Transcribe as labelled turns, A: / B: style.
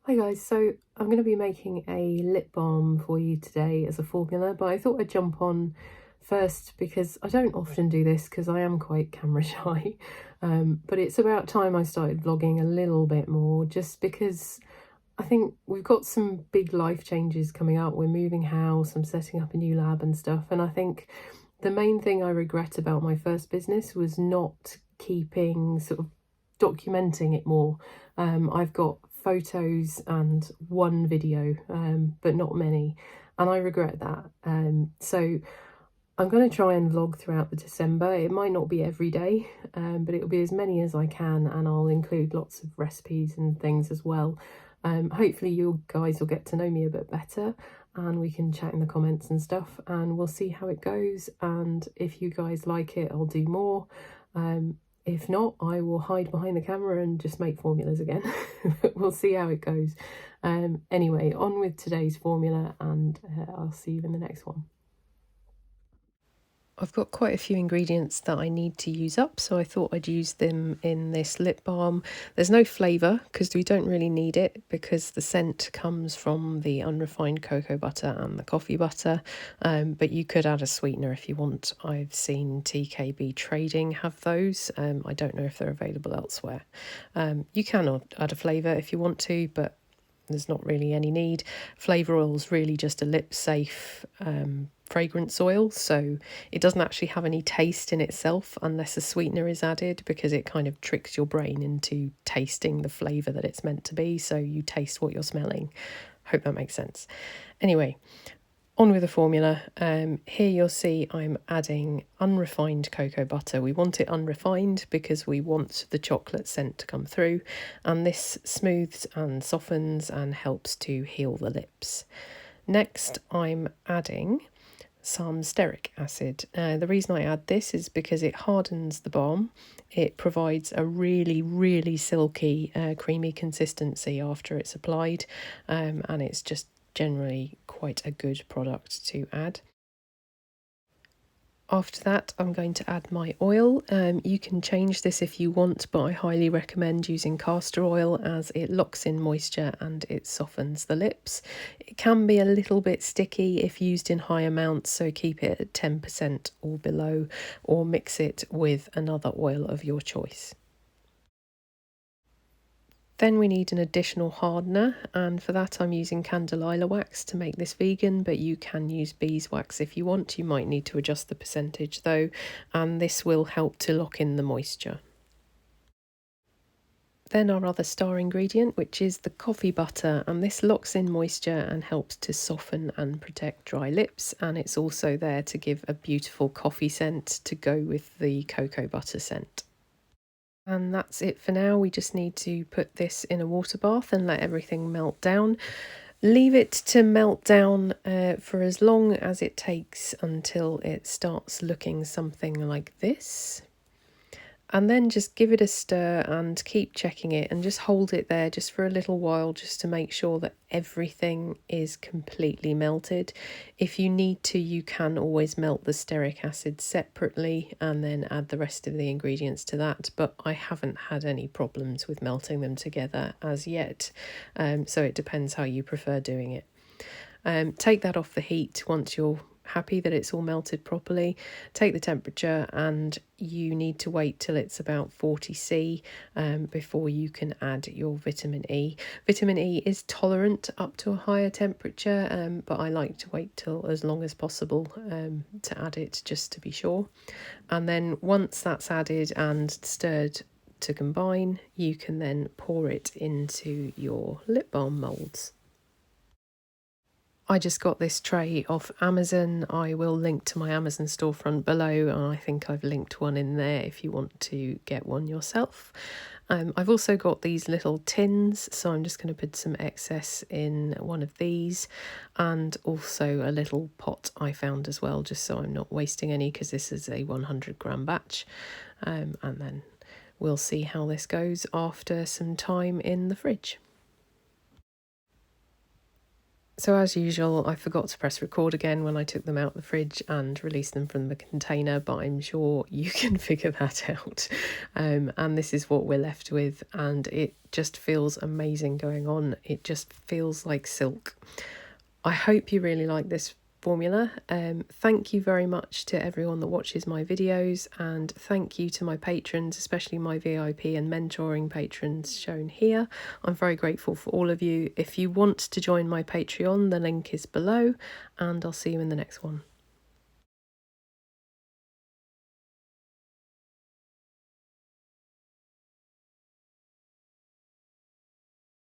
A: Hi guys, so I'm going to be making a lip balm for you today as a formula, but I thought I'd jump on first because I don't often do this because I am quite camera shy, but it's about time I started vlogging a little bit more just because I think we've got some big life changes coming up. We're moving house, I'm setting up a new lab and stuff, and I think the main thing I regret about my first business was not keeping sort of documenting it more. I've got photos and one video, but not many, and I regret that. So I'm going to try and vlog throughout the December. It might not be every day, but it'll be as many as I can, and I'll include lots of recipes and things as well. Hopefully you guys will get to know me a bit better and we can chat in the comments and stuff, and we'll see how it goes. And if you guys like it, I'll do more. If not, I will hide behind the camera and just make formulas again. We'll see how it goes. Anyway, on with today's formula, and I'll see you in the next one. I've got quite a few ingredients that I need to use up, so I thought I'd use them in this lip balm. There's no flavour because we don't really need it because the scent comes from the unrefined cocoa butter and the coffee butter, but you could add a sweetener if you want. I've seen TKB Trading have those. I don't know if they're available elsewhere. You can add a flavour if you want to, but there's not really any need. Flavour oil is really just a lip safe fragrance oil, so it doesn't actually have any taste in itself unless a sweetener is added, because it kind of tricks your brain into tasting the flavour that it's meant to be, so you taste what you're smelling. Hope that makes sense. Anyway, on with the formula. Here you'll see I'm adding unrefined cocoa butter. We want it unrefined because we want the chocolate scent to come through, and this smooths and softens and helps to heal the lips. Next, I'm adding some stearic acid. The reason I add this is because it hardens the balm. It provides a really silky, creamy consistency after it's applied, and it's just generally quite a good product to add. After that, I'm going to add my oil. You can change this if you want, but I highly recommend using castor oil as it locks in moisture and it softens the lips. It can be a little bit sticky if used in high amounts, so keep it at 10% or below, or mix it with another oil of your choice. Then we need an additional hardener, and for that I'm using candelilla wax to make this vegan, but you can use beeswax if you want. You might need to adjust the percentage though, and this will help to lock in the moisture. Then our other star ingredient, which is the coffee butter, and this locks in moisture and helps to soften and protect dry lips, and it's also there to give a beautiful coffee scent to go with the cocoa butter scent. And that's it for now. We just need to put this in a water bath and let everything melt down. Leave it to melt down for as long as it takes until it starts looking something like this. And then just give it a stir and keep checking it, and just hold it there just for a little while just to make sure that everything is completely melted. If you need to, you can always melt the stearic acid separately and then add the rest of the ingredients to that, but I haven't had any problems with melting them together as yet, so it depends how you prefer doing it. Take that off the heat once you're happy that it's all melted properly. Take the temperature, and you need to wait till it's about 40°C before you can add your vitamin E. Vitamin E is tolerant up to a higher temperature, but I like to wait till as long as possible to add it, just to be sure. And then once that's added and stirred to combine, you can then pour it into your lip balm moulds. I just got this tray off Amazon. I will link to my Amazon storefront below, and I think I've linked one in there if you want to get one yourself. I've also got these little tins, so I'm just going to put some excess in one of these, and also a little pot I found as well, just so I'm not wasting any, because this is a 100-gram batch. And then we'll see how this goes after some time in the fridge. So as usual, I forgot to press record again when I took them out the fridge and released them from the container, but I'm sure you can figure that out. And this is what we're left with, and it just feels amazing going on. It just feels like silk. I hope you really like this formula. Thank you very much to everyone that watches my videos, and thank you to my patrons, especially my VIP and mentoring patrons shown here. I'm very grateful for all of you. If you want to join my Patreon, the link is below, and I'll see you in the next one.